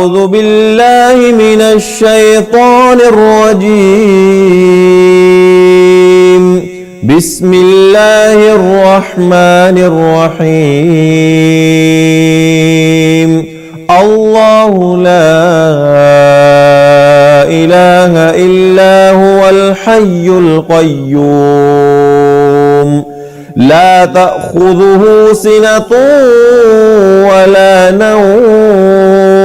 أعوذ بالله من الشيطان الرجيم. بسم الله الرحمن الرحيم. الله لا إله إلا هو الحي القيوم لا تأخذه سنة ولا نوم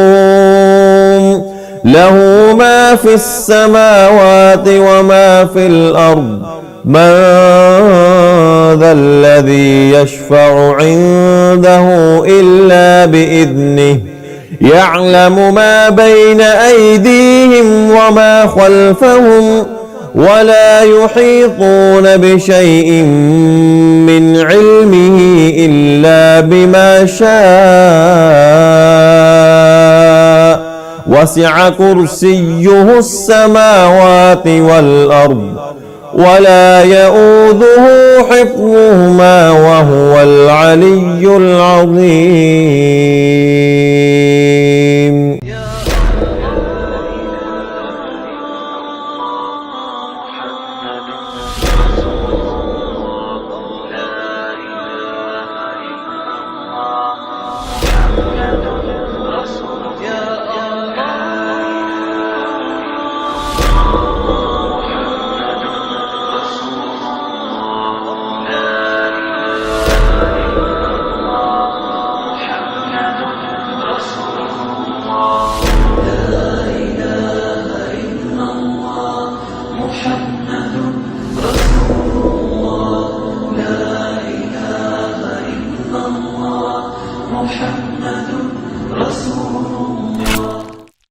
له ما في السماوات وما في الأرض من ذا الذي يشفع عنده إلا بإذنه يعلم ما بين أيديهم وما خلفهم ولا يحيطون بشيء من علمه إلا بما شاء وسع كرسيه السماوات والأرض ولا يؤوده حفظهما وهو العلي العظيم.